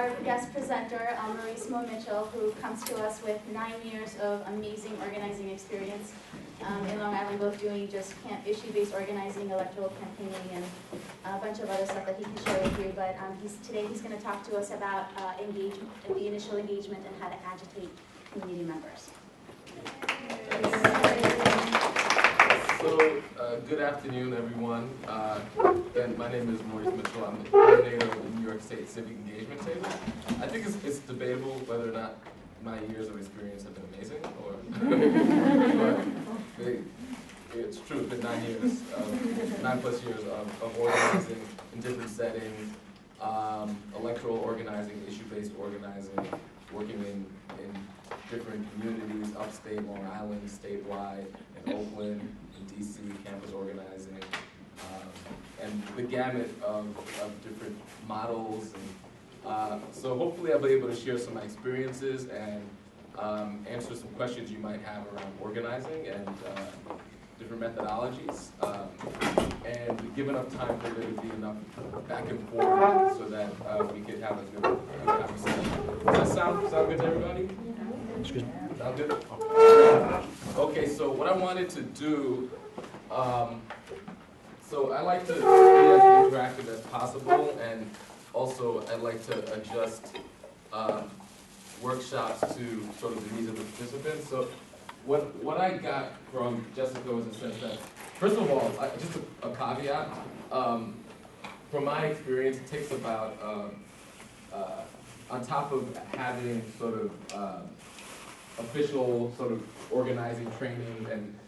our guest presenter, Maurice who comes to us with 9 years of amazing organizing experience in Long Island, both doing just issue-based organizing, electoral campaigning, and a bunch of other stuff that he can share with you. But today he's going to talk to us about engagement, the initial engagement, and how to agitate community members. So, good afternoon, everyone. Again, my name is Maurice Mitchell. I'm the coordinator of the New York State Civic Engagement Table. I think it's debatable whether or not my years of experience have been amazing, or but it's true. It's been 9 years, 9+ years of organizing in different settings, electoral organizing, issue-based organizing, working in different communities, upstate Long Island, statewide, in Oakland, in DC, campus organizing, and the gamut of different models. And, so hopefully I'll be able to share some of my experiences and answer some questions you might have around organizing and different methodologies. And give enough time for there to be enough back and forth so that we could have a good conversation. Does that sound good to everybody? Excuse me. Sound good? Okay, so what I wanted to do, so I like to be as interactive as possible, and also I'd like to adjust workshops to sort of the needs of the participants. So what I got from Jessica was a sense that, first of all, just a caveat, from my experience, it takes about, on top of having sort of official sort of organizing training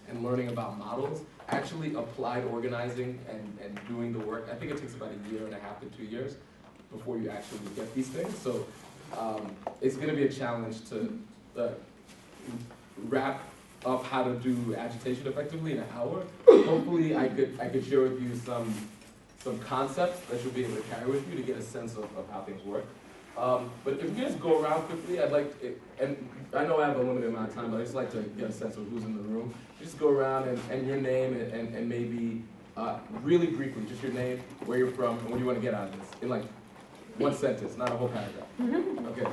and learning about models, actually applied organizing and doing the work, I think it takes about 1.5 to 2 years before you actually get these things. So it's going to be a challenge to wrap up how to do agitation effectively in an hour. Hopefully I could share with you some concepts that you'll be able to carry with you to get a sense of how things work. But if we just go around quickly, I'd like to, and I know I have a limited amount of time, but I just like to get a sense of who's in the room. Just go around and your name and maybe really briefly, just your name, where you're from, and what do you want to get out of this, in like one sentence, not a whole paragraph. Okay,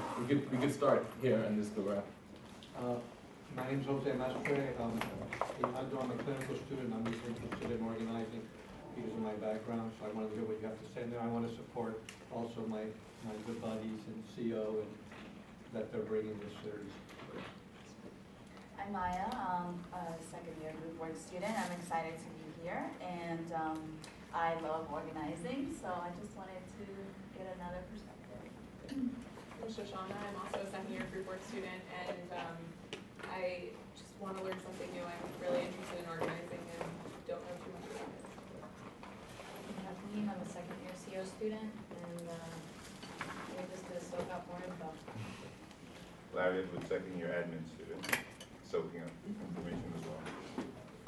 we could start here and just go around. My name is Jose Mastre. I'm a clinical student. I'm just interested in organizing because of my background, so I wanted to hear what you have to say. And then I want to support also my good buddies in CO and that they're bringing this series. I'm Maya, a second-year group work student. I'm excited to be here, and I love organizing, so I just wanted to get another perspective. I'm Shoshana. I'm also a second-year group work student, and I just want to learn something new. I'm really interested in organizing and don't know too much about it. Kathleen, I'm a second-year CO student, and we're just going to soak up more info. Larry is a second-year admin student, soaking up information as well.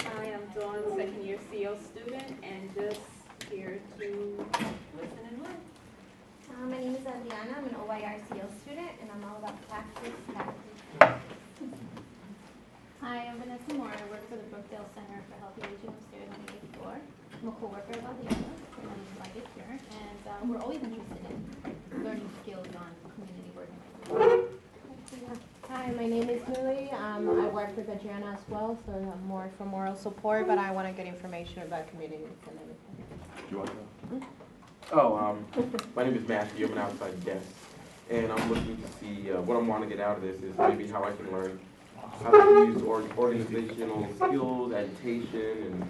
Hi, I'm Dawn, second-year CO student, and just here to listen and learn. My name is Adriana. I'm an OYR CO student, and I'm all about practice. Hi, I'm Vanessa Moore. I work for the Brookdale Center for Healthy Aging upstairs on the 8th floor. I'm a co-worker of Adriana, and I'm invited here. And we're always interested in learning skills on community organizing. Hi, my name is Lily. I work with Adriana as well, so I'm more for moral support, but I want to get information about communities and everything. You want to know? Oh, my name is Matthew. I'm an outside guest, and I'm looking to see what I want to get out of this is maybe how I can learn how to use organizational skills, agitation,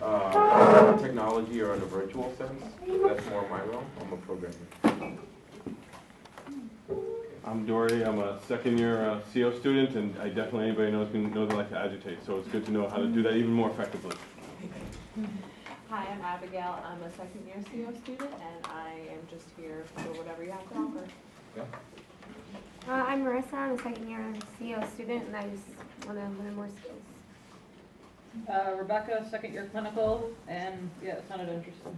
and technology, or in a virtual sense. That's more my realm. I'm a programmer. I'm Dory. I'm a second-year CO student, and anybody knows I like to agitate. So it's good to know how to do that even more effectively. Hi, I'm Abigail. I'm a second-year CO student, and I am just here for whatever you have to offer. Yeah. I'm Marissa. I'm a second-year CO student, and I just want to learn more skills. Rebecca, second-year clinical, and yeah, it sounded interesting.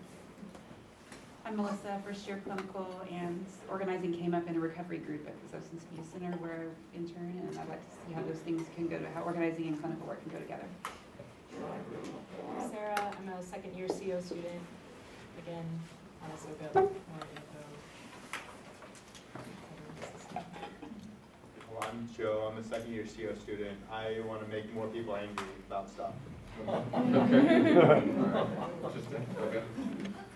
I'm Melissa, first-year clinical, and organizing came up in a recovery group at the Substance Abuse Center where I intern, and I'd like to see how those things can go to, how organizing and clinical work can go together. Sarah, I'm a second-year CO student. Again, want to soak up more info. Well, I'm Joe. I'm a second year CO student. I want to make more people angry about stuff. Interesting. Okay.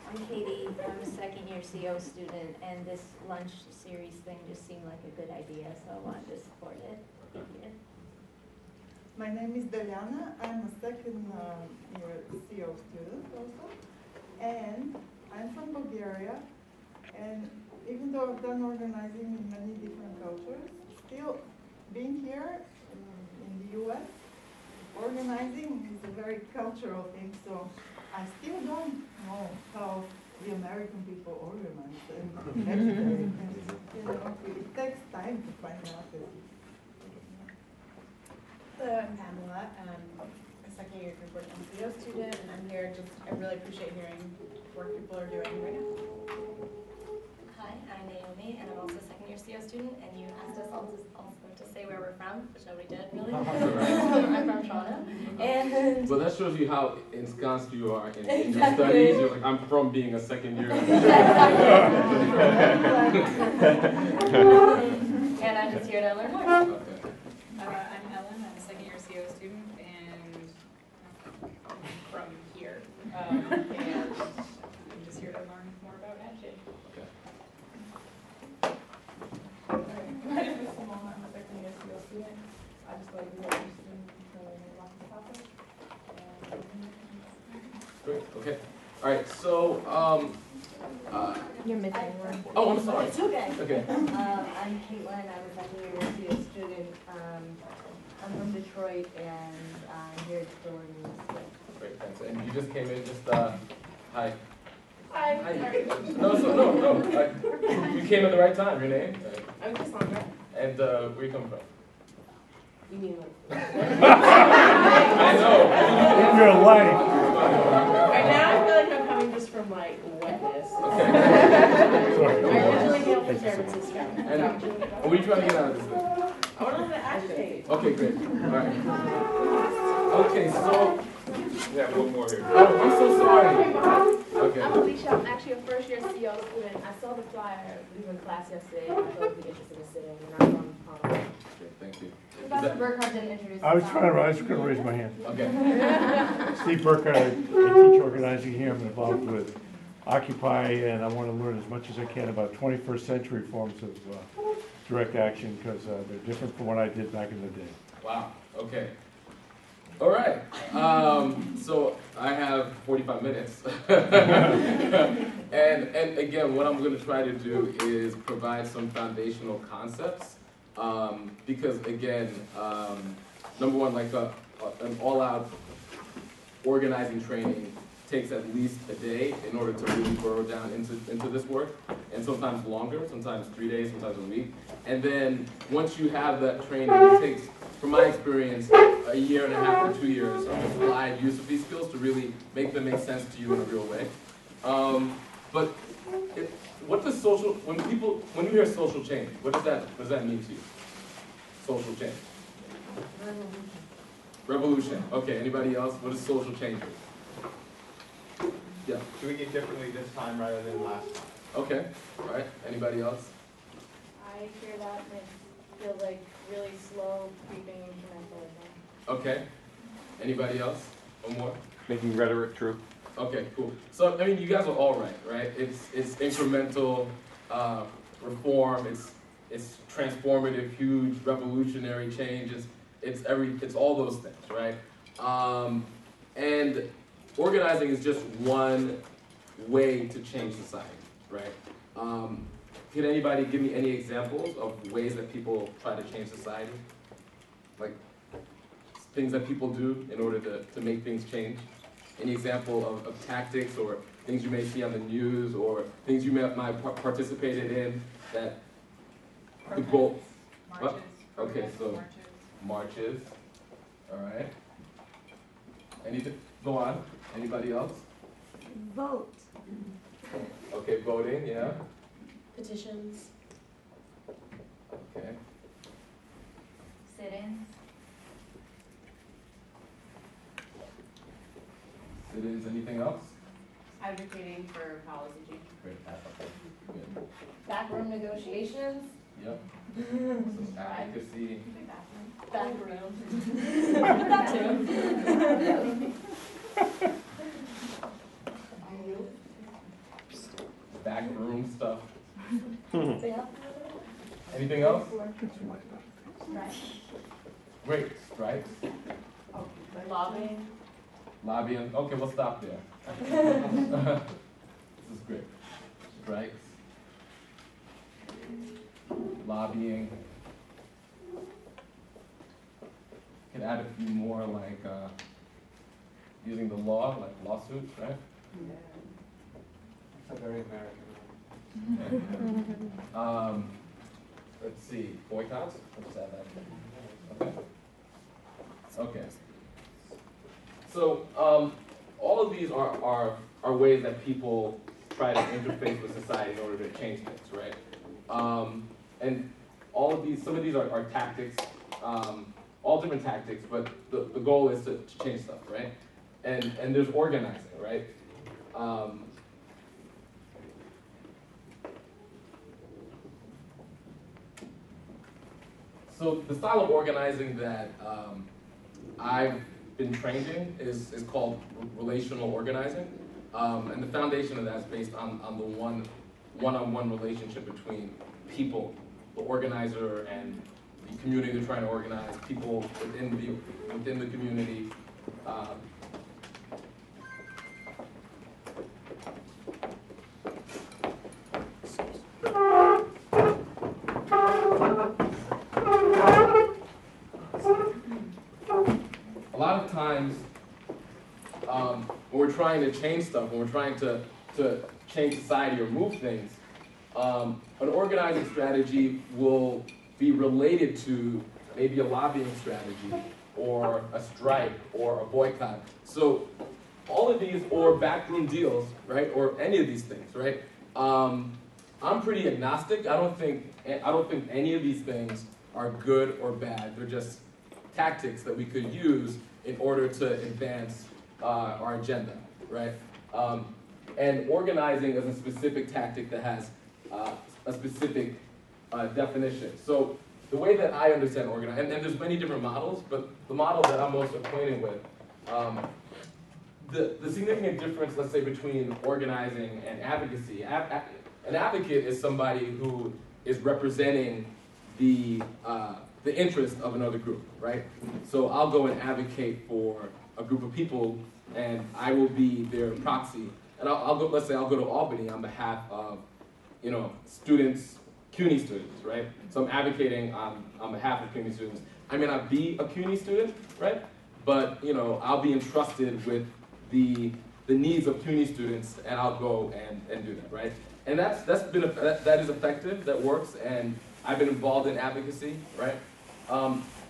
I'm Katie, I'm a second year CO student, and this lunch series thing just seemed like a good idea, so I wanted to support it. Thank you. My name is Deliana. I'm a second year CO student also, and I'm from Bulgaria. And even though I've done organizing in many different cultures, still being here in the US, organizing is a very cultural thing. So I still don't know how the American people organize and agitate. And it takes time to find out. I'm Pamela, a second year group work MCO student, and I'm here I really appreciate hearing what people are doing right now. Hi, I'm Naomi, and I'm also a second year CO student, and you asked us also to say where we're from, which nobody did really. I'm from Toronto. And well, that shows you how ensconced you are in your studies. You're like, I'm from being a second year. And I'm just here to learn more. I'm Ellen, I'm a second year CO student, and I'm from here. And I'm just here to learn more about Agitate. My name is Simone, I'm a second year CO student. I just thought you were interested in learning about this topic. Great. Okay. All right. So, You're missing one. oh, I'm sorry. It's okay. Okay. I'm Caitlin, I'm a second year CO student. I'm from Detroit, and I'm here to learn new skills. Great. Thanks. And you just came in. Just hi. Hi. Hi. No. You came at the right time. Your name? I'm Cassandra. And where you come from? You mean like? I know. You're alive. Right now I feel like I'm coming just from like wetness. Okay. I originally came from San Francisco. And what are you trying to get out of this thing? I want to learn to agitate. Okay, great. All right. Okay, so. Yeah, one more here. Oh, I'm so sorry. Okay. I'm Alicia. I'm actually a first year CO student. I saw the flyer leaving class yesterday. I thought it would be interested in sitting, and I'm from Thank you. Professor Burkhardt didn't introduce I was going to raise my hand. Okay. Steve Burkhardt, I teach organizing here. I'm involved with Occupy, and I want to learn as much as I can about 21st century forms of direct action, because they're different from what I did back in the day. Wow. Okay. All right. So I have 45 minutes. and again, what I'm going to try to do is provide some foundational concepts. Because again, number one, like an all-out organizing training takes at least a day in order to really burrow down into this work, and sometimes longer, sometimes 3 days, sometimes a week. And then once you have that training, it takes, from my experience, a year and a half to 2 years of applied use of these skills to really make them make sense to you in a real way. But what does when you hear social change, what does that mean to you? Social change. Revolution. Okay, anybody else? What is social change? Yeah. Doing it differently this time rather than last time. Okay, all right. Anybody else? I hear that and it feels like really slow, creeping, incremental. Okay. Anybody else? One more? Making rhetoric true. Okay, cool. So, I mean, you guys are all right? It's incremental reform, it's transformative, huge, revolutionary changes. It's all those things, right? And organizing is just one way to change society, right? Can anybody give me any examples of ways that people try to change society? Like things that people do in order to make things change? Any example of tactics or things you may see on the news or things you might participated in that the goal? Marches. Okay, so marches. All right. Go on. Anybody else? Vote. Okay, voting, yeah. Petitions. Okay. Sit-ins. Sit-ins, anything else? Advocating for policy change. Great. Good. Backroom negotiations. Yep. Some advocacy. Background. That Backroom stuff. Anything else? Great, strikes. Lobbying. Lobbying. Okay, we'll stop there. This is great. Strikes. Lobbying. Can add a few more, like using the law, like lawsuits, right? It's a very American. Let's see, boycotts. I'll just add that. Okay. Okay. So all of these are ways that people try to interface with society in order to change things, right? And all of these, some of these are tactics, all different tactics, but the goal is to change stuff, right? And there's organizing, right? So the style of organizing that I've been trained in is called relational organizing. And the foundation of that is based on the one-on-one relationship between people, the organizer, and the community they're trying to organize, people within the community. A lot of times, when we're trying to change stuff, when we're trying to change society or move things, an organizing strategy will be related to maybe a lobbying strategy, or a strike, or a boycott. So all of these, or backroom deals, right, or any of these things, right? I'm pretty agnostic. I don't think any of these things are good or bad. They're just tactics that we could use in order to advance our agenda, right? And organizing is a specific tactic that has a specific definition. So the way that I understand organizing, and there's many different models, but the model that I'm most acquainted with, the significant difference, let's say, between organizing and advocacy. An advocate is somebody who is representing the interest of another group, right? So I'll go and advocate for a group of people, and I will be their proxy. And I'll go. Let's say I'll go to Albany on behalf of, students, CUNY students, right? So I'm advocating on behalf of CUNY students. I may not be a CUNY student, right? But I'll be entrusted with the needs of CUNY students, and I'll go and do that, right? And that is effective. That works, and I've been involved in advocacy, right?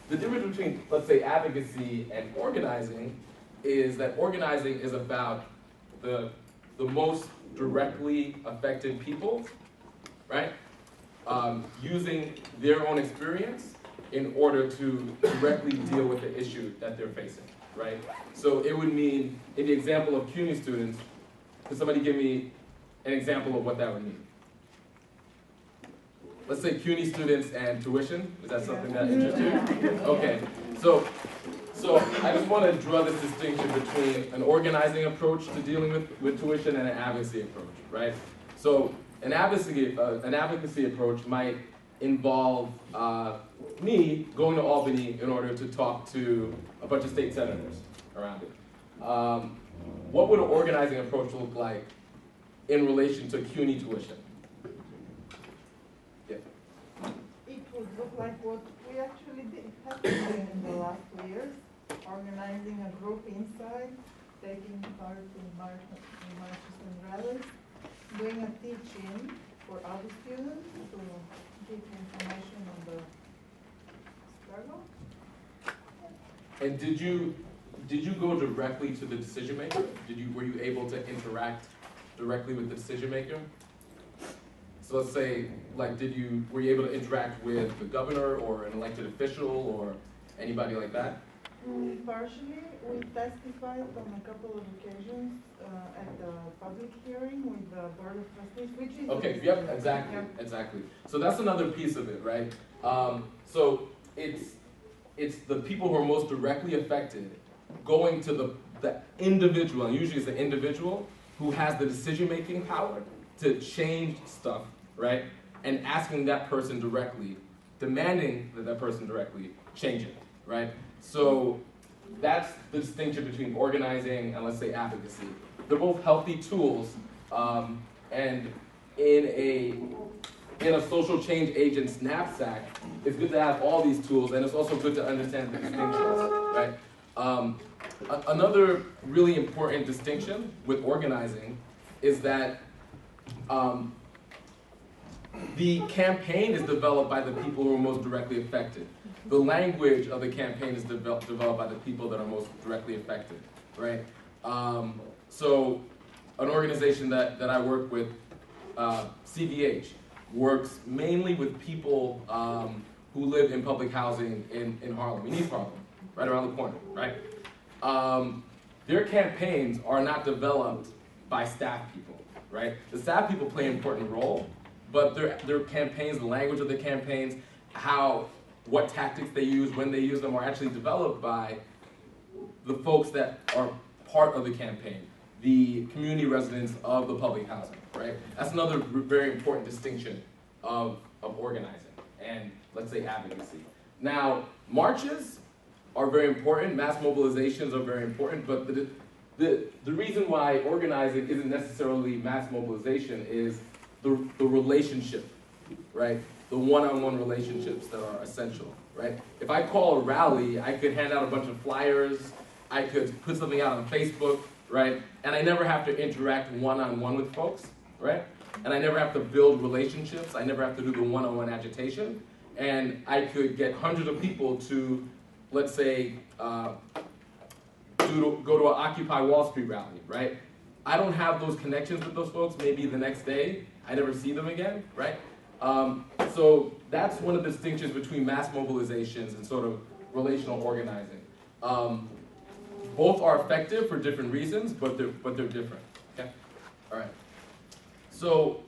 The difference between, let's say, advocacy and organizing is that organizing is about the most directly affected people, right? Using their own experience in order to directly deal with the issue that they're facing, right? So it would mean, in the example of CUNY students, could somebody give me an example of what that would mean? Let's say CUNY students and tuition. Is that something that interests you? Okay. So I just want to draw this distinction between an organizing approach to dealing with tuition and an advocacy approach, right? So an advocacy approach might involve me going to Albany in order to talk to a bunch of state senators around it. What would an organizing approach look like in relation to CUNY tuition? It would look like what we actually have been doing in the last 2 years, organizing a group inside, taking part in marches and rallies, doing a teach-in for other students to give information on the struggle. And did you go directly to the decision maker? Were you able to interact directly with the decision maker? So let's say, like, were you able to interact with the governor or an elected official or anybody like that? Partially, we testified on a couple of occasions at the public hearing with the Board of Trustees, which is... Okay, yep, exactly, exactly. So that's another piece of it, right? So it's the people who are most directly affected going to the individual, and usually it's the individual who has the decision-making power to change stuff, right? And asking that person directly, demanding that that person directly change it, right? So that's the distinction between organizing and, let's say, advocacy. They're both healthy tools, and in a social change agent's knapsack, it's good to have all these tools, and it's also good to understand the distinctions, right? Another really important distinction with organizing is that the campaign is developed by the people who are most directly affected. The language of the campaign is developed by the people that are most directly affected, right? So an organization that I work with, CVH, works mainly with people who live in public housing in Harlem, in East Harlem, right around the corner, right? Their campaigns are not developed by staff people, right? The staff people play an important role, but their campaigns, the language of the campaigns, what tactics they use, when they use them, are actually developed by the folks that are part of the campaign, the community residents of the public housing, right? That's another very important distinction of organizing and, let's say, advocacy. Now, marches are very important, mass mobilizations are very important, but the reason why organizing isn't necessarily mass mobilization is the relationship, right? The one-on-one relationships that are essential, right? If I call a rally, I could hand out a bunch of flyers, I could put something out on Facebook, right? And I never have to interact one-on-one with folks, right? And I never have to build relationships, I never have to do the one-on-one agitation, and I could get hundreds of people to, let's say, go to an Occupy Wall Street rally, right? I don't have those connections with those folks, maybe the next day, I never see them again, right? So that's one of the distinctions between mass mobilizations and sort of relational organizing. Both are effective for different reasons, but they're different. Okay, all right. So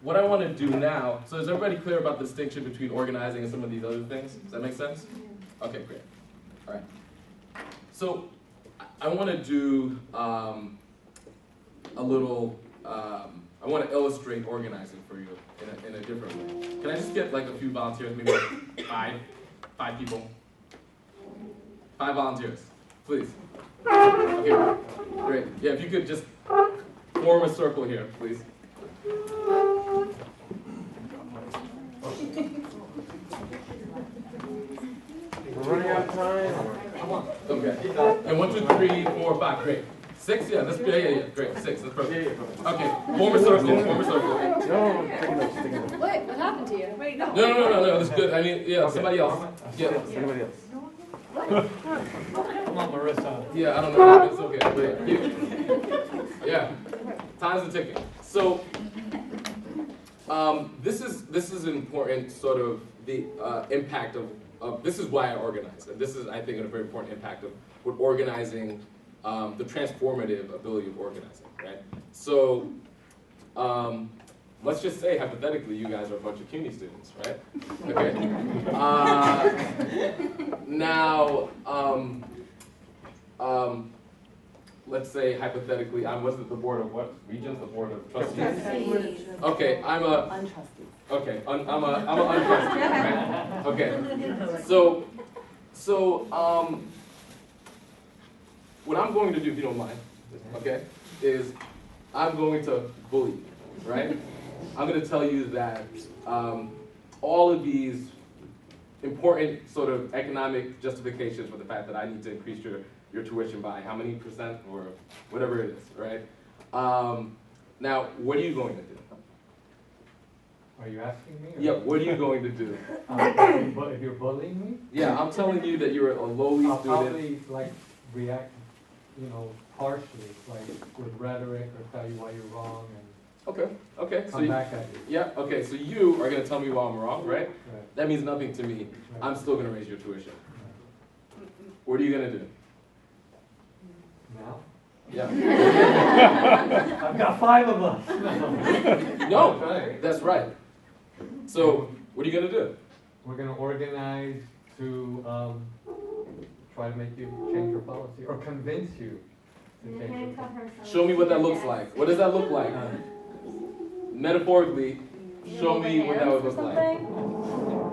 what I want to do now. So is everybody clear about the distinction between organizing and some of these other things? Does that make sense? Okay, great. All right. So I want to do a little. I want to illustrate organizing for you in a different way. Can I just get like a few volunteers, maybe like five people? 5 volunteers, please. Okay, great. Yeah, if you could just form a circle here, please. We're running out of time. Okay. And 1, 2, 3, 4, 5. Great. 6? Yeah, that's good. Yeah. Great. 6. That's perfect. Okay. Form a circle. No, Wait, what happened to you? Wait, no. No. That's good. I mean, yeah, somebody else. Yeah. Somebody else. Come on, Marissa. Yeah, I don't know. It's okay. Yeah. Time's a ticking. So, this is important. Sort of the impact of this is why I organize, and this is, I think, a very important impact of what organizing, the transformative ability of organizing, right? So, let's just say hypothetically, you guys are a bunch of CUNY students, right? Okay. Now, let's say hypothetically, was it the board of what? Regents, the board of trustees? Okay, I'm a untrusted. Okay, I'm a untrusted, right? Okay. So what I'm going to do, if you don't mind, okay, is I'm going to bully you, right? I'm going to tell you that all of these important sort of economic justifications for the fact that I need to increase your tuition by how many percent or whatever it is, right? Now, what are you going to do? Are you asking me? Yeah, what are you going to do? If you're bullying me? Yeah, I'm telling you that you're a lowly I'll student. probably like react, harshly, like with rhetoric or tell you why you're wrong and Okay. come back at you. Yeah, okay, so you are going to tell me why I'm wrong, right? Right. That means nothing to me. I'm still going to raise your tuition. what are you gonna do? Now? Yeah. I've got 5 of us. No, that's right. So, what are you gonna do? We're gonna organize to try to make you change your policy or convince you to change your policy. Show me what that looks like. What does that look like? Metaphorically, show me what that would look like.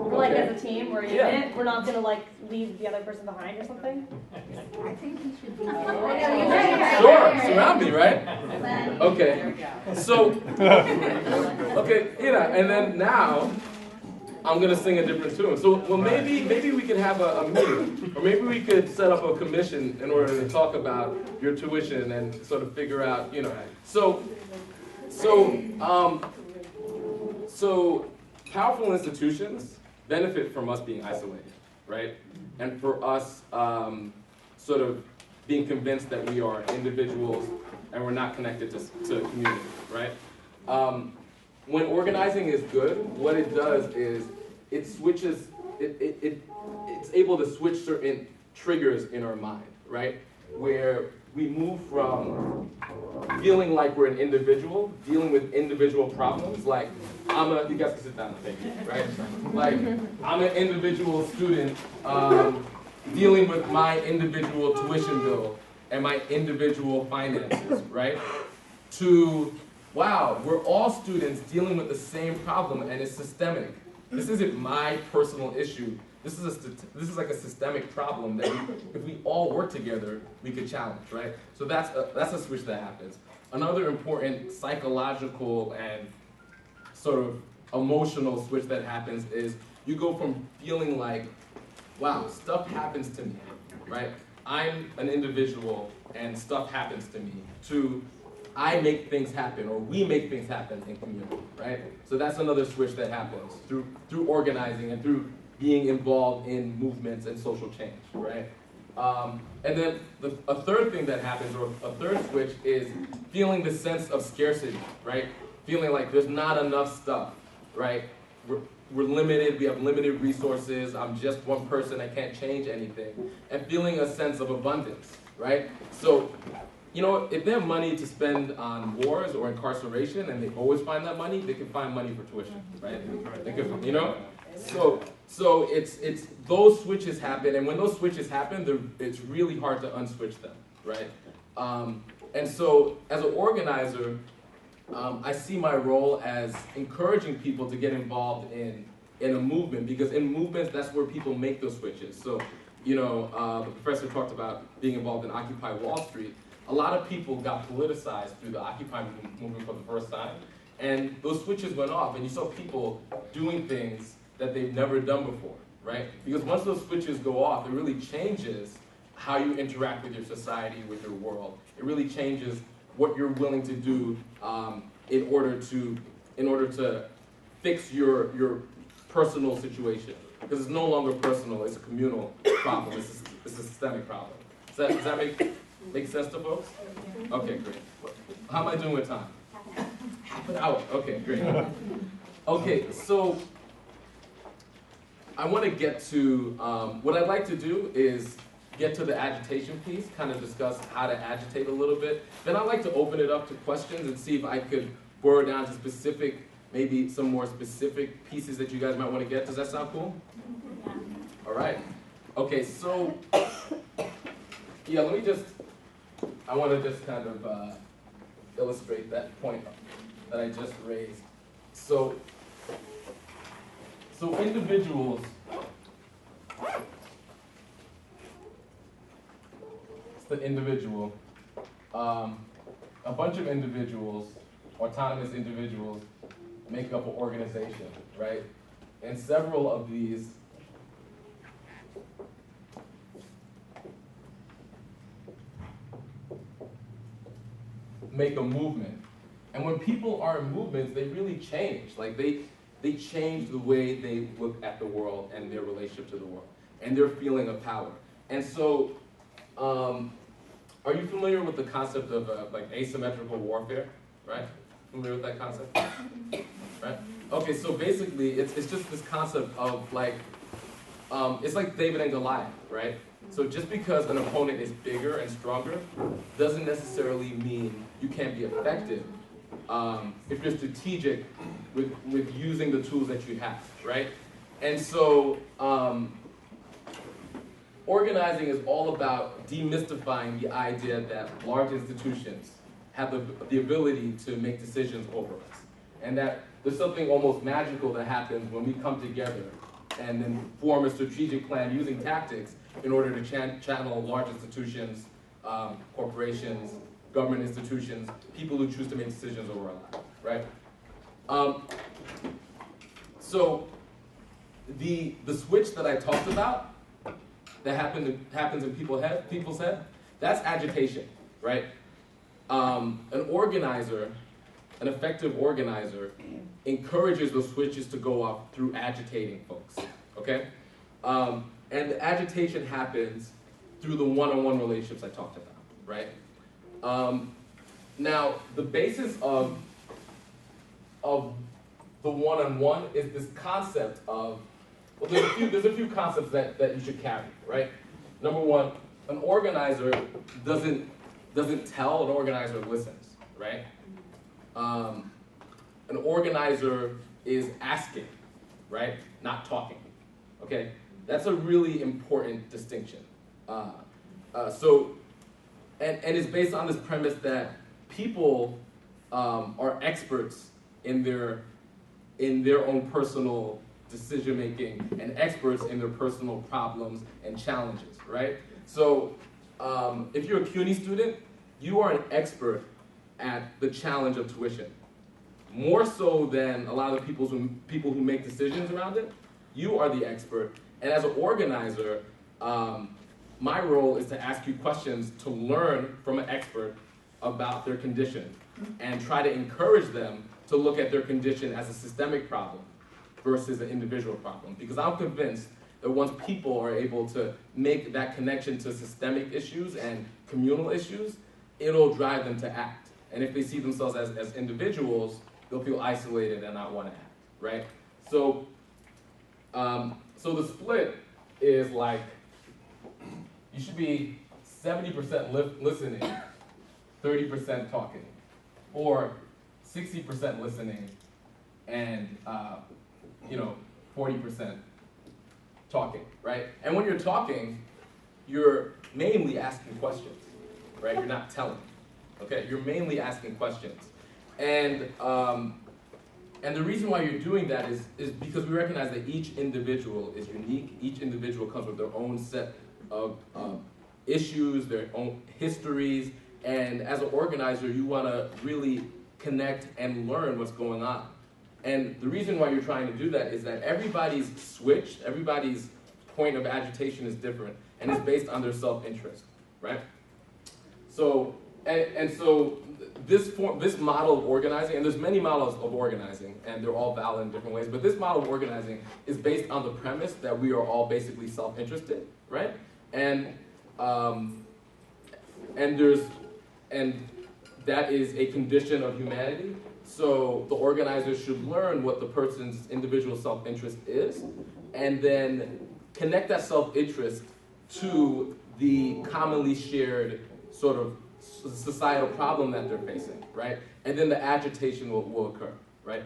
Or like Okay. as a team, we're Yeah. unit, we're not gonna like leave the other person behind or something? I think he should be. Sure, surround me, right? Okay. So, okay, and then now, I'm gonna sing a different tune. So, well, maybe we could have a meeting, or maybe we could set up a commission in order to talk about your tuition and sort of figure out, So powerful institutions benefit from us being isolated, right? And for us sort of being convinced that we are individuals and we're not connected to community, right? When organizing is good, what it does is it switches, it's able to switch certain triggers in our mind, right? Where we move from feeling like we're an individual, dealing with individual problems, like you guys can sit down, thank you, right? Like, I'm an individual student dealing with my individual tuition bill and my individual finances, right? To, wow, we're all students dealing with the same problem and it's systemic. This isn't my personal issue. This is like a systemic problem that if we all work together, we could challenge, right? So that's a switch that happens. Another important psychological and sort of emotional switch that happens is you go from feeling like, wow, stuff happens to me, right? I'm an individual and stuff happens to me, to I make things happen or we make things happen in community, right? So that's another switch that happens through organizing and through being involved in movements and social change, right? And then a third thing that happens, or a third switch, is feeling the sense of scarcity, right? Feeling like there's not enough stuff, right? We're limited, we have limited resources, I'm just one person, I can't change anything. And feeling a sense of abundance, right? So, if they have money to spend on wars or incarceration and they always find that money, they can find money for tuition, right? They can, So it's those switches happen, and when those switches happen, it's really hard to unswitch them, right? And so as an organizer, I see my role as encouraging people to get involved in a movement, because in movements, that's where people make those switches. So, the professor talked about being involved in Occupy Wall Street. A lot of people got politicized through the Occupy movement for the first time, and those switches went off, and you saw people doing things that they've never done before, right? Because once those switches go off, it really changes how you interact with your society, with your world. It really changes what you're willing to do in order to fix your personal situation. Because it's no longer personal, it's a communal problem, it's a systemic problem. Does that make sense to folks? Okay, great. How am I doing with time? Half an hour. Okay, great. Okay, so I want to get to, what I'd like to do is get to the agitation piece, kind of discuss how to agitate a little bit. Then I'd like to open it up to questions and see if I could boil down to specific, maybe some more specific pieces that you guys might want to get. Does that sound cool? All right. Okay, so, yeah, I want to just kind of illustrate that point that I just raised. So individuals, it's the individual, a bunch of individuals, autonomous individuals, make up an organization, right? And several of these make a movement. And when people are in movements, they really change. Like they change the way they look at the world and their relationship to the world and their feeling of power. And so, are you familiar with the concept of like asymmetrical warfare, right? Familiar with that concept? Right? Okay, so basically it's just this concept of like, it's like David and Goliath, right? So just because an opponent is bigger and stronger doesn't necessarily mean you can't be effective if you're strategic with using the tools that you have, right? And so organizing is all about demystifying the idea that large institutions have the ability to make decisions over us. And that there's something almost magical that happens when we come together and then form a strategic plan using tactics in order to channel large institutions, corporations, government institutions, people who choose to make decisions over our lives, right? So the switch that I talked about that happens in people's head, that's agitation, right? An organizer, an effective organizer, encourages those switches to go off through agitating folks, okay? And the agitation happens through the one-on-one relationships I talked about, right? Now, the basis of the one-on-one is this concept of, well, there's a few concepts that you should carry, right? Number one, an organizer doesn't tell, an organizer listens, right? An organizer is asking, right? Not talking, okay? That's a really important distinction. And it's based on this premise that people are experts in their own personal decision-making and experts in their personal problems and challenges, right? So if you're a CUNY student, you are an expert at the challenge of tuition. More so than a lot of people who make decisions around it, you are the expert. And as an organizer, my role is to ask you questions to learn from an expert about their condition and try to encourage them to look at their condition as a systemic problem versus an individual problem. Because I'm convinced that once people are able to make that connection to systemic issues and communal issues, it'll drive them to act. And if they see themselves as individuals, they'll feel isolated and not want to act, right? So, so the split is like, you should be 70% listening, 30% talking, or 60% listening and 40% talking, right? And when you're talking, you're mainly asking questions, right? You're not telling, okay? You're mainly asking questions. And the reason why you're doing that is because we recognize that each individual is unique. Each individual comes with their own set of issues, their own histories, and as an organizer, you want to really connect and learn what's going on. And the reason why you're trying to do that is that everybody's switch, everybody's point of agitation is different, and it's based on their self-interest, right? So, and so this model of organizing, and there's many models of organizing, and they're all valid in different ways, but this model of organizing is based on the premise that we are all basically self-interested, right? And that is a condition of humanity. So the organizer should learn what the person's individual self-interest is, and then connect that self-interest to the commonly shared sort of societal problem that they're facing, right? And then the agitation will occur, right?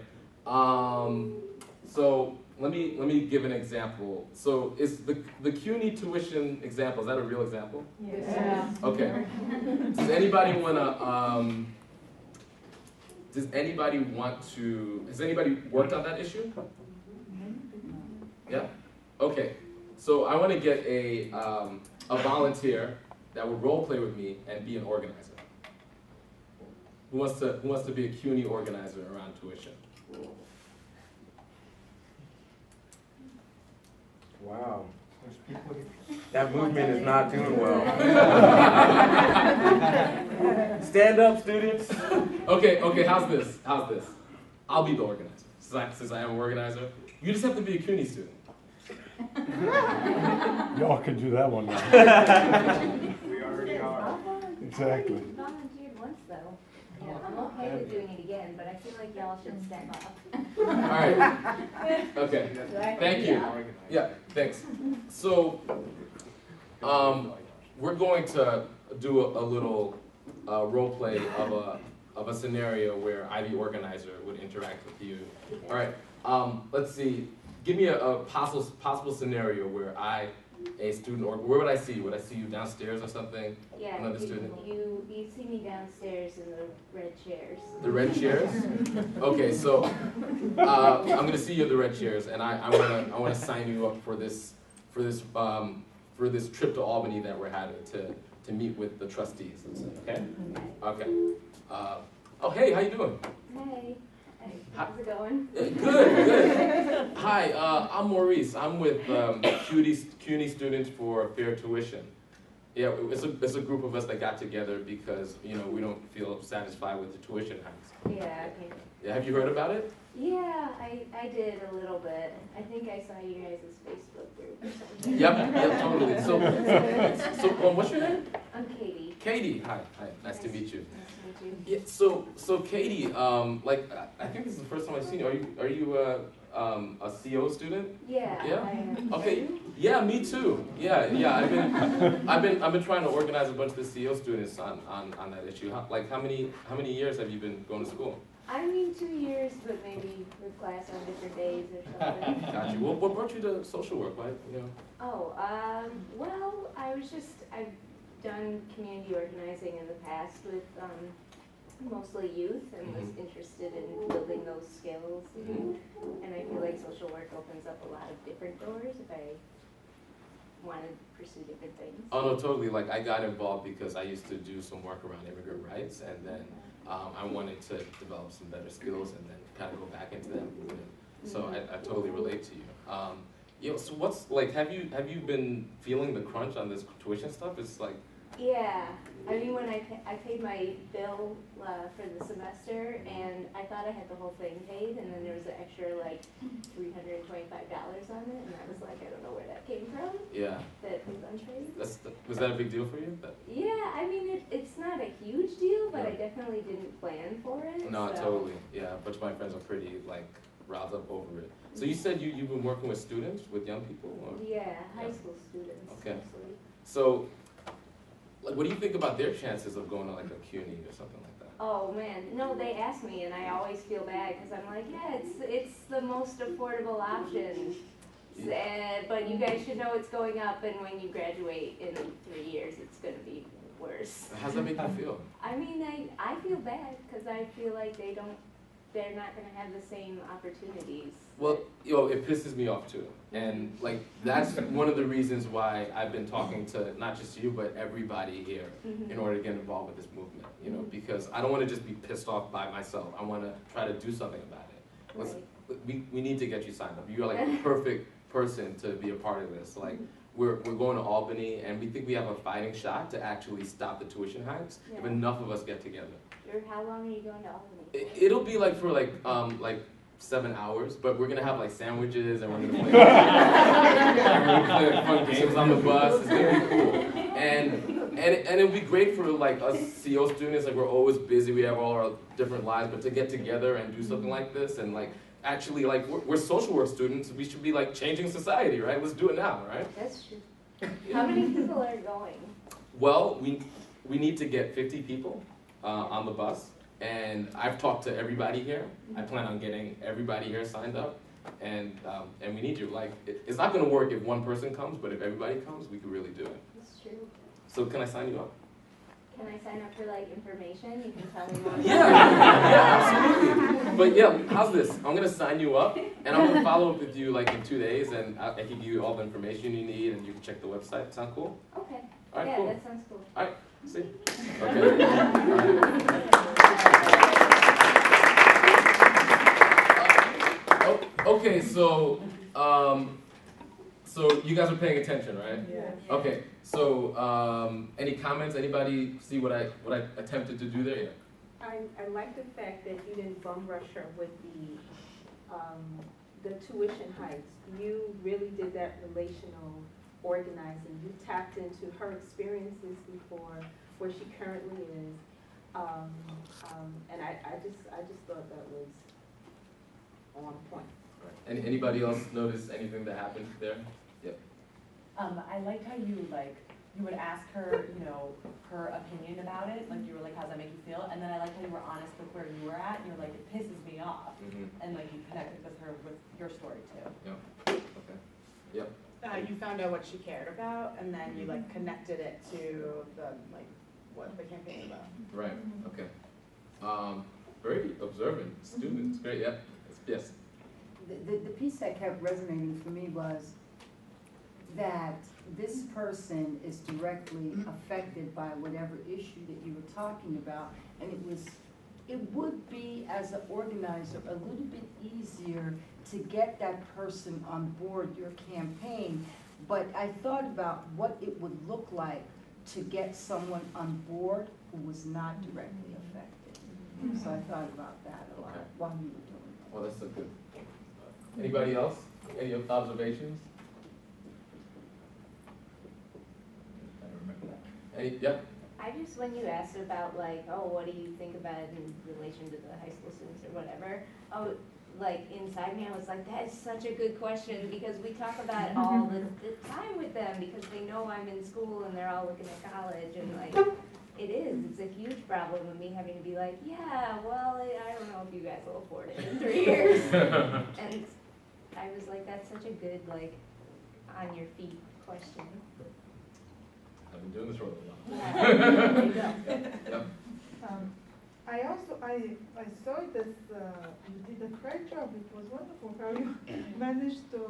So let me give an example. So is the CUNY tuition example, is that a real example? Yes. Yeah. Okay. Does anybody has anybody worked on that issue? Yeah? Okay. So I want to get a volunteer that would role play with me and be an organizer. Who wants to be a CUNY organizer around tuition? Wow. That movement is not doing well. Stand up, students. Okay, how's this? I'll be the organizer. Since I am an organizer. You just have to be a CUNY student. Y'all can do that one now. We already are. Exactly. I volunteered once though. Yeah, I'm okay with doing it again, but I feel like y'all should step up. All right. Okay. Thank you. Yeah, thanks. So We're going to do a little role play of a scenario where IB organizer would interact with you. All right. Let's see. Give me a possible scenario where a student, or where would I see you? Would I see you downstairs or something? Yeah, Another student? you see me downstairs in the red chairs. The red chairs? Okay, so I'm gonna see you in the red chairs, and I wanna sign you up for this trip to Albany that we're having to meet with the trustees. Okay? Okay. Oh, hey, how you doing? Hey. How's it going? Good. Hi, I'm Maurice. I'm with CUNY Students for Fair Tuition. Yeah, it's a group of us that got together because, we don't feel satisfied with the tuition hikes. Yeah, okay. Yeah, have you heard about it? Yeah, I did a little bit. I think I saw you guys' Facebook group or something. Yep, totally. So what's your name? I'm Katie. Katie, hi, nice to meet you. Nice to meet you. Yeah, so Katie, I think this is the first time I've seen you. Are you a CO student? Yeah. Yeah. I am. Okay. Yeah, me too. Yeah. I've been trying to organize a bunch of the CO students on that issue. How many years have you been going to school? I mean 2 years, but maybe with class on different days or something. Got you. What brought you to social work? Right? Oh, well, I've done community organizing in the past with mostly youth and was interested in building those skills. And I feel like social work opens up a lot of different doors if I want to pursue different things. Oh no, totally. Like I got involved because I used to do some work around immigrant rights, and then I wanted to develop some better skills and then kind of go back into that movement. So I totally relate to you. So what's have you been feeling the crunch on this tuition stuff? It's like. Yeah, I mean when I paid my bill for the semester, and I thought I had the whole thing paid, and then there was an extra like $325 on it, and I was like, I don't know where that came from. Yeah. That was unpaid. Was that a big deal for you? Yeah, I mean it's not a huge deal, but I definitely didn't plan for it. No, so. totally. Yeah, a bunch of my friends are pretty riled up over it. So you said you've been working with students, with young people? Or? Yeah, high school students. Okay. Mostly. So, what do you think about their chances of going to like a CUNY or something like that? Oh man, no, they ask me, and I always feel bad because I'm like, yeah, it's the most affordable option. But you guys should know it's going up, and when you graduate in 3 years, it's going to be worse. How's that make you feel? I mean, I feel bad because I feel like they're not going to have the same opportunities. Well, it pisses me off too. And like, that's one of the reasons why I've been talking to not just you, but everybody here in order to get involved with this movement, because I don't want to just be pissed off by myself. I want to try to do something about it. We need to get you signed up. You're like the perfect person to be a part of this. Like, we're going to Albany, and we think we have a fighting shot to actually stop the tuition hikes if enough of us get together. How long are you going to Albany? It'll be like for like 7 hours, but we're gonna have like sandwiches, and we're gonna play, fun games on the bus. It's gonna be cool, and it'll be great for like us CO students. Like we're always busy, we have all our different lives, but to get together and do something like this, and like actually like we're social work students, we should be like changing society, right? Let's do it now, right? That's true. How many people are going? Well, we need to get 50 people on the bus. And I've talked to everybody here. I plan on getting everybody here signed up, and we need you. Like, it's not going to work if one person comes, but if everybody comes, we can really do it. That's true. So can I sign you up? Can I sign up for like information? You can tell me more. Yeah, absolutely. But yeah, how's this? I'm going to sign you up, and I'm going to follow up with you like in 2 days, and I can give you all the information you need, and you can check the website. Sound cool? Okay. All right, yeah, cool. that sounds cool. All right. See? Okay. All right. Okay, so you guys are paying attention, right? Yeah. Okay, so any comments? Anybody see what I attempted to do there? Yeah. I like the fact that you didn't bum rush her with the tuition hikes. You really did that relational organizing. You tapped into her experiences before, where she currently is, and I just thought that was on point. Anybody else notice anything that happened there? Yep. I liked how you you would ask her, you know, her opinion about it, like you were like, how's that make you feel? And then I like how you were honest with where you were at, and you're like, it pisses me off. And like you connected with her with your story too. Yep, okay, yep. You found out what she cared about, and then you like connected it to the, like, what the campaign is about. Right, okay. Very observant students, great, yeah, yes. The piece that kept resonating for me was that this person is directly affected by whatever issue that you were talking about, and it would be, as an organizer, a little bit easier to get that person on board your campaign, but I thought about what it would look like to get someone on board who was not directly affected. So I thought about that a lot while you were doing it. Well, that's a good. Anybody else? Any observations? Yeah? I just, when you asked about like, oh, what do you think about it in relation to the high school students or whatever, oh, like inside me I was like, that is such a good question, because we talk about it all the time with them, because they know I'm in school and they're all looking at college, and like, it's a huge problem with me having to be like, yeah, well, I don't know if you guys will afford it in 3 years. And I was like, that's such a good, like, on your feet question. I've been doing this for a while. Yeah, there you go. Yep. I saw it as you did a great job. It was wonderful how you managed to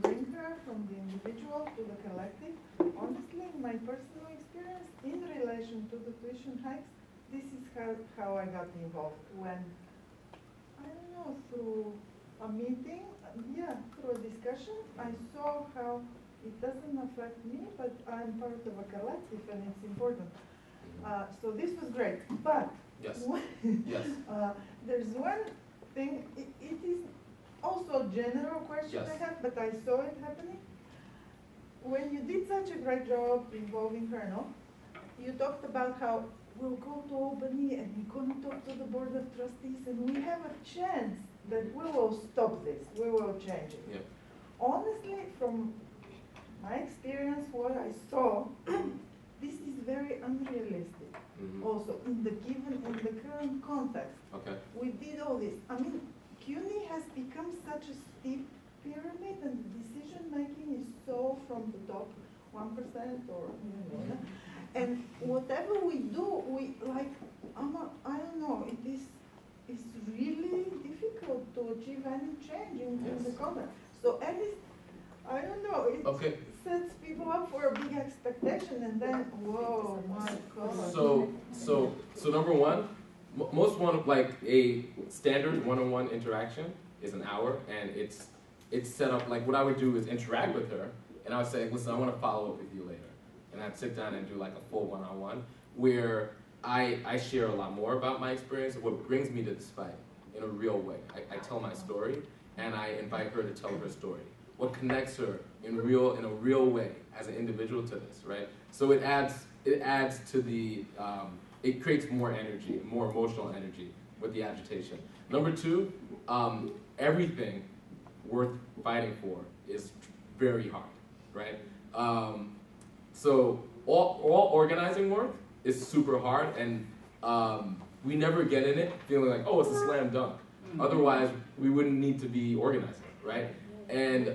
bring her from the individual to the collective. Honestly, my personal experience in relation to the tuition hikes, this is how I got involved. When, I don't know, through a meeting, through a discussion, I saw how it doesn't affect me, but I'm part of a collective and it's important. So this was great, but yes. There's one thing, it is also a general question I have, but I saw it happening. When you did such a great job involving her, no? You talked about how we'll go to Albany and we're going to talk to the Board of Trustees and we have a chance that we will stop this, we will change it. Yep. Honestly, from my experience, what I saw, this is very unrealistic. Also, in the current context. Okay. We did all this. I mean, CUNY has become such a steep pyramid, and the decision making is so from the top 1% or and whatever we do, we like. I don't know. It's really difficult to achieve any change in the context. So at least, I don't know. It sets people up for a big expectation, and then, whoa, my God. So number one, most like a standard one-on-one interaction is an hour, and it's set up like what I would do is interact with her, and I would say, listen, I want to follow up with you later, and I'd sit down and do like a full one-on-one where I share a lot more about my experience, what brings me to this fight in a real way. I tell my story, and I invite her to tell her story. What connects her in a real way as an individual to this, right? So it adds to the, it creates more energy, more emotional energy with the agitation. Number two, everything worth fighting for is very hard, right? So all organizing work is super hard, and we never get in it feeling like, oh, it's a slam dunk. Otherwise, we wouldn't need to be organizing, right? And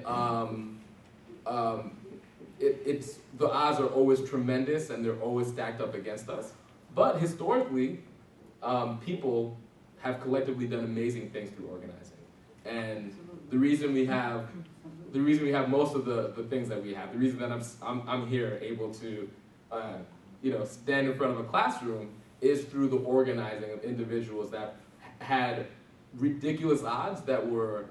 it's the odds are always tremendous, and they're always stacked up against us. But historically, people have collectively done amazing things through organizing. And the reason we have most of the things that we have, the reason that I'm here able to stand in front of a classroom is through the organizing of individuals that had ridiculous odds that were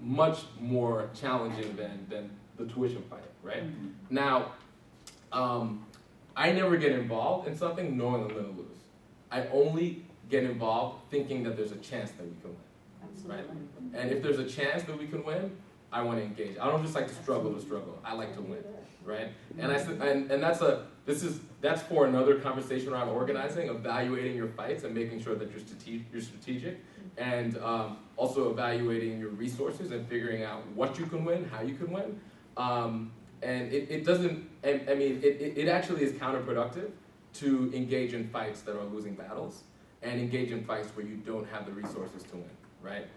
much more challenging than the tuition fight, right? Now, I never get involved in something knowing I'm going to lose. I only get involved thinking that there's a chance that we can win, right? And if there's a chance that we can win, I want to engage. I don't just like to struggle. I like to win, right? And that's for another conversation around organizing, evaluating your fights and making sure that you're strategic, and also evaluating your resources and figuring out what you can win, how you can win. And it doesn't, I mean, it actually is counterproductive to engage in fights that are losing battles and engage in fights where you don't have the resources to win, right?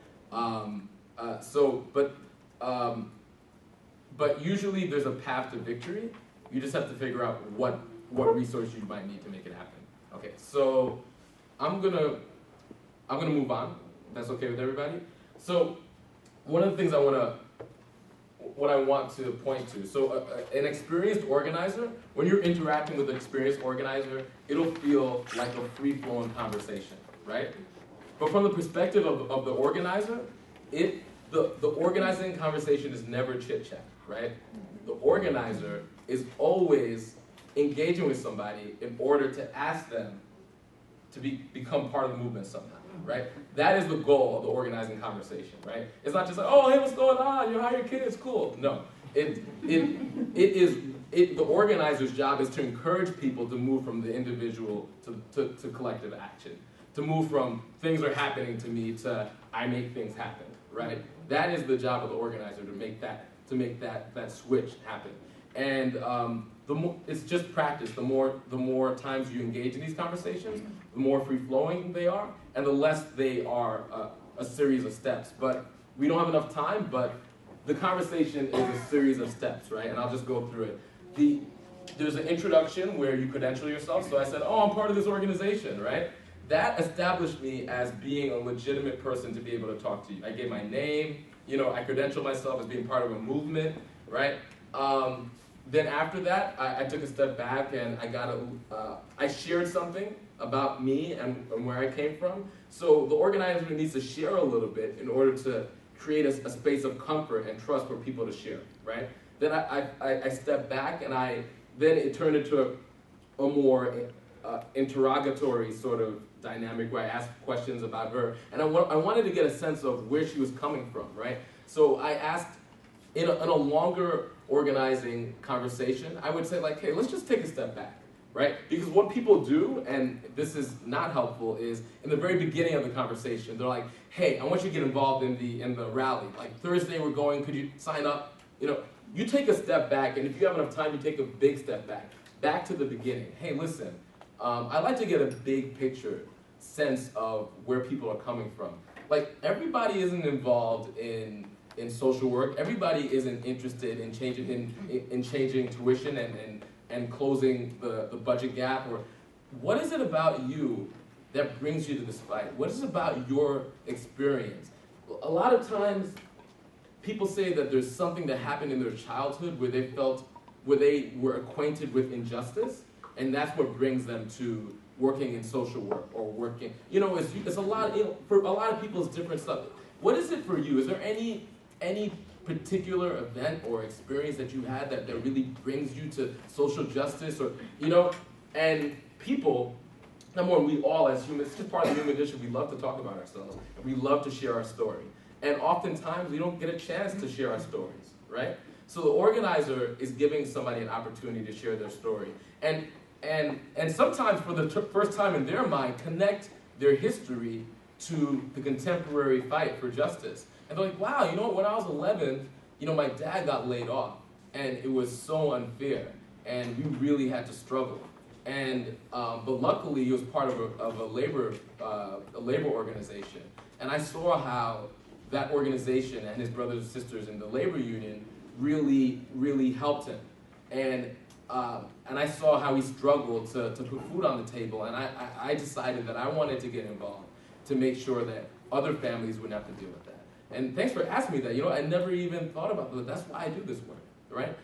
But usually there's a path to victory. You just have to figure out what resources you might need to make it happen. Okay, so I'm gonna move on. That's okay with everybody? So one of the things what I want to point to, so an experienced organizer, when you're interacting with an experienced organizer, it'll feel like a free-flowing conversation, right? But from the perspective of the organizer, the organizing conversation is never chit-chat, right? The organizer is always engaging with somebody in order to ask them to become part of the movement somehow, right? That is the goal of the organizing conversation, right? It's not just like, oh, hey, what's going on? You hire kids, cool. No, the organizer's job is to encourage people to move from the individual to collective action, to move from things are happening to me to I make things happen, right? That is the job of the organizer, to make that switch happen. And it's just practice. The more times you engage in these conversations, the more free-flowing they are, and the less they are a series of steps. But we don't have enough time, but the conversation is a series of steps, right? And I'll just go through it. There's an introduction where you credential yourself. So I said, oh, I'm part of this organization, right? That established me as being a legitimate person to be able to talk to you. I gave my name, I credentialed myself as being part of a movement, right? Then after that, I took a step back and I shared something about me and where I came from. So the organizer needs to share a little bit in order to create a space of comfort and trust for people to share, right? Then I stepped back and then it turned into a more interrogatory sort of dynamic where I asked questions about her. And I wanted to get a sense of where she was coming from, right? So I asked, in a longer organizing conversation, I would say like, hey, let's just take a step back, right? Because what people do, and this is not helpful, is in the very beginning of the conversation, they're like, hey, I want you to get involved in the rally. Like Thursday we're going, could you sign up? You take a step back, and if you have enough time, you take a big step back to the beginning. Hey, listen, I'd like to get a big picture sense of where people are coming from. Like everybody isn't involved in social work. Everybody isn't interested in changing tuition and closing the budget gap. Or what is it about you that brings you to this fight? What is it about your experience? A lot of times people say that there's something that happened in their childhood where they were acquainted with injustice, and that's what brings them to working in social work or working. It's a lot. For a lot of people, it's different stuff. What is it for you? Is there any particular event or experience that you had that really brings you to social justice, or and people, number one, we all as humans, it's just part of the human condition, we love to talk about ourselves, and we love to share our story. And oftentimes we don't get a chance to share our stories, right? So the organizer is giving somebody an opportunity to share their story. And sometimes for the first time in their mind, connect their history to the contemporary fight for justice. And they're like, wow, when I was 11, my dad got laid off, and it was so unfair, and we really had to struggle. And but luckily, he was part of a labor organization, and I saw how that organization and his brothers and sisters in the labor union really helped him, and I saw how he struggled to put food on the table, and I decided that I wanted to get involved to make sure that other families wouldn't have to deal with that. And thanks for asking me that. I never even thought about that. That's why I do this work, right?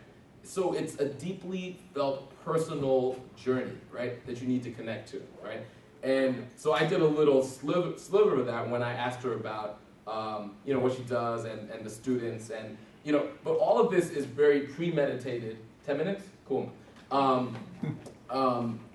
So it's a deeply felt personal journey, right, that you need to connect to, right? And so I did a little sliver of that when I asked her about, what she does and the students, and but all of this is very premeditated. 10 minutes, cool.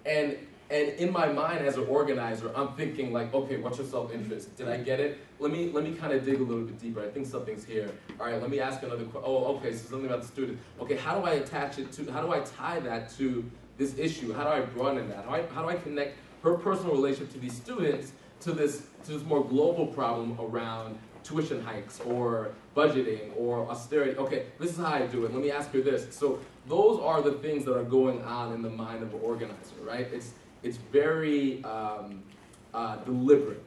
And in my mind as an organizer, I'm thinking like, okay, what's your self-interest? Did I get it? Let me kind of dig a little bit deeper. I think something's here. All right, let me ask another question. Oh, okay, so something about the student. Okay, how do I attach it to, how do I tie that to this issue? How do I broaden that? How do I connect her personal relationship to these students this more global problem around tuition hikes or budgeting or austerity. Okay, this is how I do it. Let me ask you this. So those are the things that are going on in the mind of an organizer, right? It's very deliberate.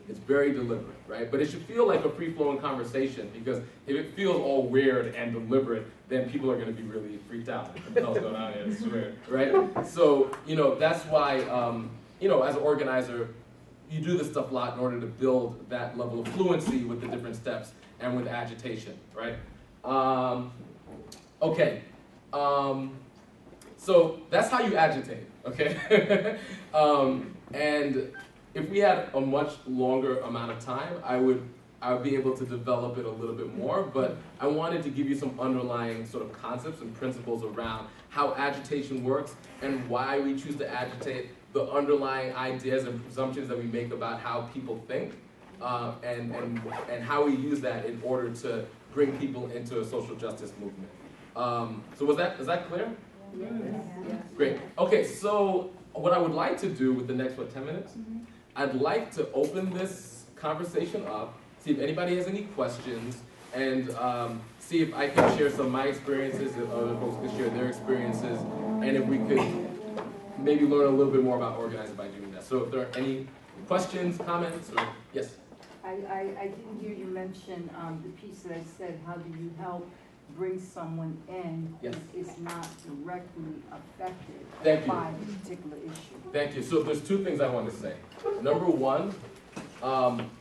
It's very deliberate, right? But it should feel like a free-flowing conversation, because if it feels all weird and deliberate, then people are going to be really freaked out. What the hell's going on here? I swear, right? So, that's why, as an organizer, you do this stuff a lot in order to build that level of fluency with the different steps and with agitation, right? Okay. So that's how you agitate, okay? And if we had a much longer amount of time, I would be able to develop it a little bit more, but I wanted to give you some underlying sort of concepts and principles around how agitation works and why we choose to agitate, the underlying ideas and presumptions that we make about how people think, and how we use that in order to bring people into a social justice movement. So is that clear? Yes. Great. Okay, so what I would like to do with the next, 10 minutes? I'd like to open this conversation up, see if anybody has any questions, and see if I can share some of my experiences, if other folks can share their experiences, and if we could maybe learn a little bit more about organizing by doing that. So if there are any questions, comments, or yes? I didn't hear you mention the piece that I said, how do you help bring someone in who is not directly affected by a particular issue? Thank you. So there's two things I want to say. Number one,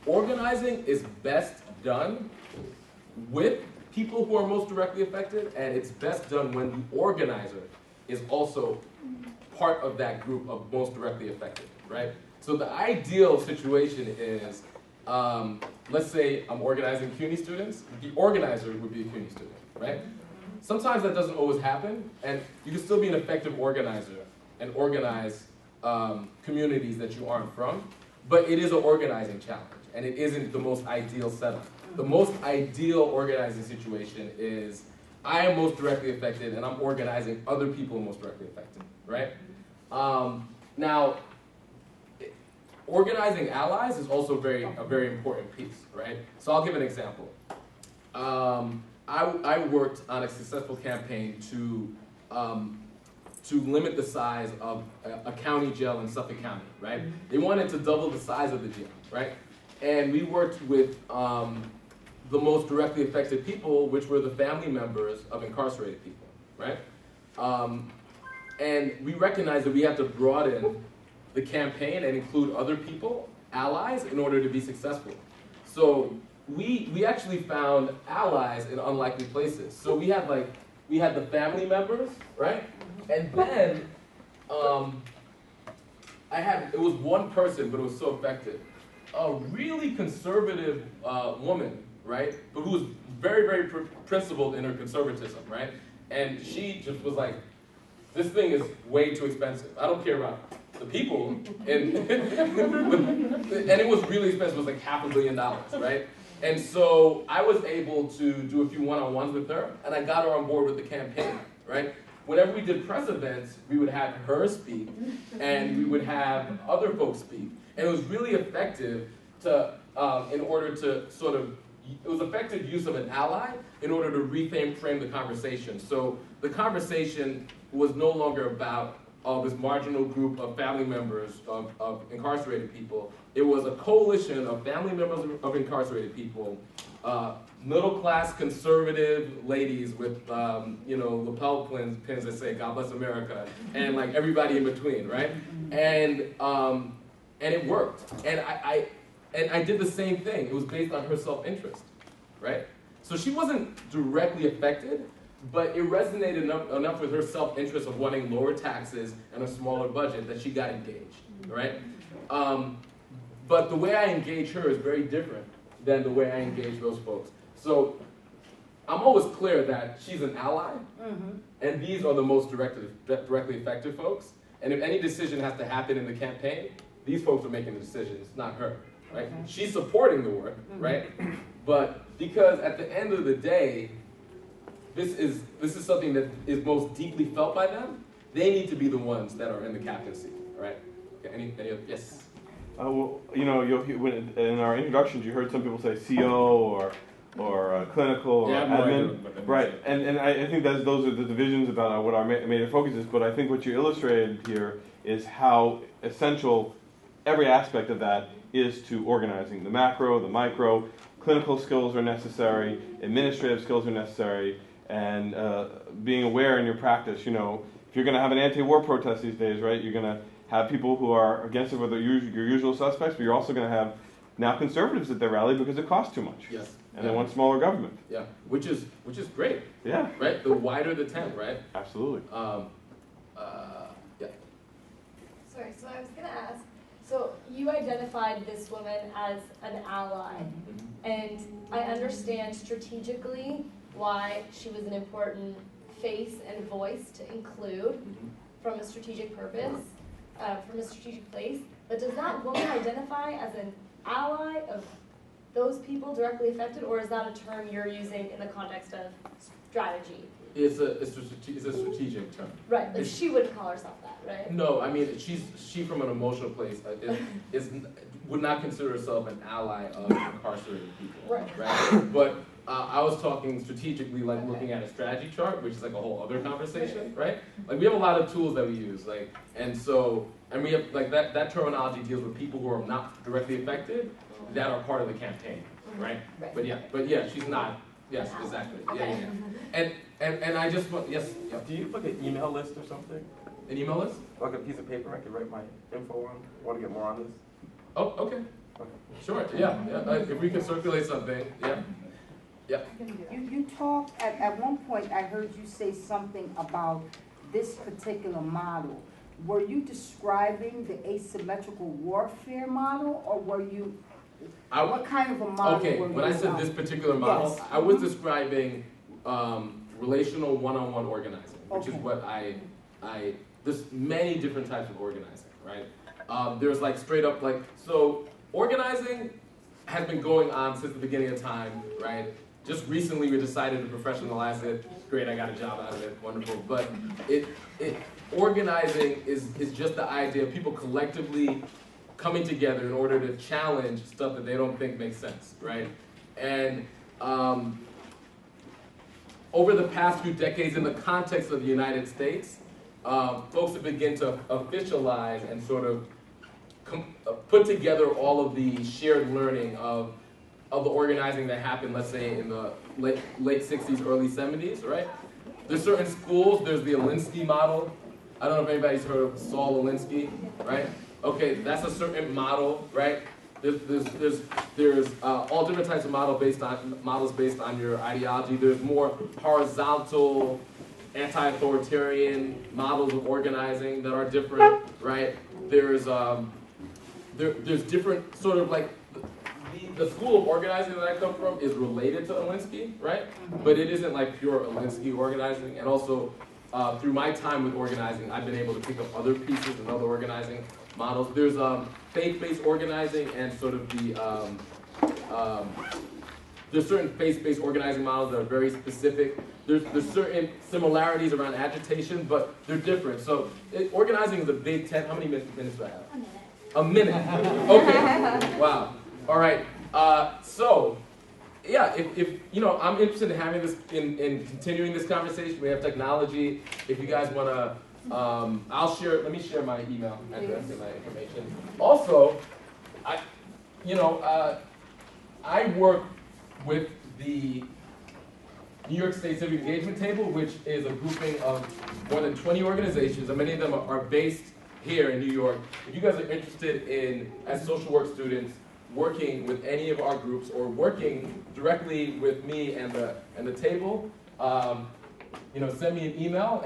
organizing is best done with people who are most directly affected, and it's best done when the organizer is also part of that group of most directly affected, right? So the ideal situation is, let's say I'm organizing CUNY students, the organizer would be a CUNY student, right? Sometimes that doesn't always happen, and you can still be an effective organizer and organize communities that you aren't from, but it is an organizing challenge, and it isn't the most ideal setup. The most ideal organizing situation is I am most directly affected, and I'm organizing other people most directly affected, right? Now, organizing allies is also a very important piece, right? So I'll give an example. I worked on a successful campaign to limit the size of a county jail in Suffolk County, right? They wanted to double the size of the jail, right? And we worked with the most directly affected people, which were the family members of incarcerated people, right? And we recognized that we had to broaden the campaign and include other people, allies, in order to be successful. So we actually found allies in unlikely places. So we had the family members, right? And then it was one person, but it was so effective. A really conservative woman, right? But who was very, very principled in her conservatism, right? And she just was like, this thing is way too expensive. I don't care about the people. And it was really expensive. It was like $500 million, right? And so I was able to do a few one-on-ones with her, and I got her on board with the campaign, right? Whenever we did press events, we would have her speak, and we would have other folks speak. And it was really effective in order to it was effective use of an ally in order to reframe the conversation. So the conversation was no longer about this marginal group of family members of incarcerated people. It was a coalition of family members of incarcerated people, middle-class conservative ladies with lapel pins that say "God bless America," and like everybody in between, right? And it worked. And I did the same thing. It was based on her self-interest, right? So she wasn't directly affected, but it resonated enough with her self-interest of wanting lower taxes and a smaller budget that she got engaged, right? But the way I engage her is very different than the way I engage those folks. So I'm always clear that she's an ally, and these are the most directly affected folks. And if any decision has to happen in the campaign, these folks are making the decisions, not her, right? Okay. She's supporting the work, right? But because at the end of the day, this is something that is most deeply felt by them, they need to be the ones that are in the captaincy, right? Okay, any other, yes? Well, you know, in our introductions, you heard some people say CO or clinical or Yeah, I have no idea admin, what that right? And I think those are the divisions about what our major focus is. But I think what you illustrated here is how essential every aspect of that is to organizing. The macro, the micro, clinical skills are necessary, administrative skills are necessary, and being aware in your practice. You know, if you're going to have an anti-war protest these days, right? You're going to have people who are against it with your usual suspects, but you're also going to have now conservatives at their rally because it costs too much. Yes. And they want smaller government. Yeah, which is great. Yeah. Right? The wider the tent, right? Absolutely. Yeah. Sorry, so I was gonna ask, so you identified this woman as an ally, and I understand strategically why she was an important face and voice to include from a strategic purpose, from a strategic place, but does that woman identify as an ally of those people directly affected, or is that a term you're using in the context of strategy? It's a strategic term. Right, but she wouldn't call herself that, right? No, I mean, she from an emotional place would not consider herself an ally of incarcerated people. Right. But I was talking strategically, like looking at a strategy chart, which is like a whole other conversation, right? Like we have a lot of tools that we use, like, and we have like that terminology deals with people who are not directly affected, that are part of the campaign, right? But yeah, she's not. Yes, exactly. Yeah. And I just want, yes. Yeah. Do you like an email list or something? An email list? Like a piece of paper I could write my info on? I want to get more on this. Oh, okay. Sure. Yeah. If we can circulate something, yeah. Yeah. You talked at one point. I heard you say something about this particular model. Were you describing the asymmetrical warfare model, or were you? What kind of a model? Okay, were when you I said this particular model, yes. I was describing relational one-on-one organizing, which is what there's many different types of organizing, right? There's like straight up so organizing has been going on since the beginning of time, right? Just recently we decided to professionalize it. Great, I got a job out of it, wonderful. But organizing is just the idea of people collectively coming together in order to challenge stuff that they don't think makes sense, right? And over the past few decades, in the context of the United States, folks have begun to officialize and sort of put together all of the shared learning of the organizing that happened, let's say, in the late 60s, early 70s, right? There's certain schools, there's the Alinsky model. I don't know if anybody's heard of Saul Alinsky, right? Okay, that's a certain model, right? There's all different types of models based on your ideology. There's more horizontal, anti-authoritarian models of organizing that are different, right? There's different sort of like the school of organizing that I come from is related to Alinsky, right? But it isn't like pure Alinsky organizing. And also, through my time with organizing, I've been able to pick up other pieces and other organizing models. There's faith-based organizing and sort of there's certain faith-based organizing models that are very specific. There's certain similarities around agitation, but they're different. So organizing is a big tent. How many minutes do I have? A minute. A minute. Okay. Wow. All right. So, yeah, if you know, I'm interested in having this, in continuing this conversation. We have technology. If you guys want to, let me share my email address and my information. Also, I work with the New York State Civic Engagement Table, which is a grouping of more than 20 organizations, and many of them are based here in New York. If you guys are interested in, as social work students, working with any of our groups or working directly with me and the table, send me an email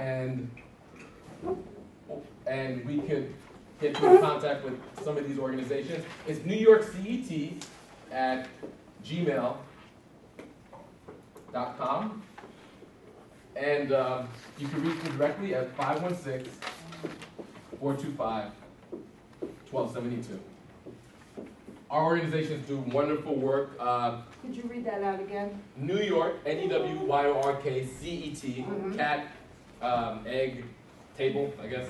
and we could get you in contact with some of these organizations. It's newyorkcet@gmail.com, and you can reach me directly at 516-425-1272. Our organizations do wonderful work. Could you read that out again? New York, NEWYORKCET, cat, egg, table, I guess.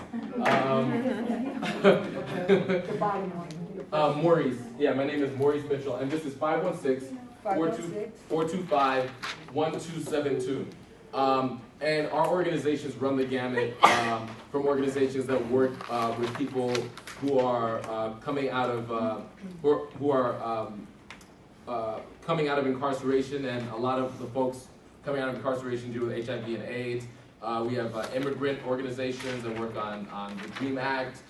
The bottom one. Maurice. Yeah, my name is Maurice Mitchell, and this is 516-425-1272. And our organizations run the gamut from organizations that work with people who are coming out of coming out of incarceration, and a lot of the folks coming out of incarceration deal with HIV and AIDS. We have immigrant organizations that work on the DREAM Act.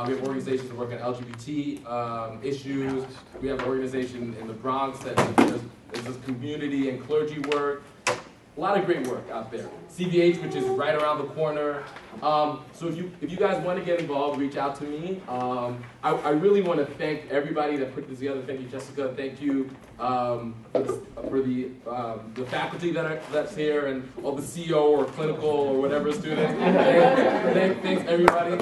We have organizations that work on LGBT issues. We have an organization in the Bronx that does this community and clergy work. A lot of great work out there. CVH, which is right around the corner. So if you guys want to get involved, reach out to me. I really want to thank everybody that put this together. Thank you, Jessica. Thank you for the faculty that's here, and all the CO or clinical or whatever students. Thanks everybody.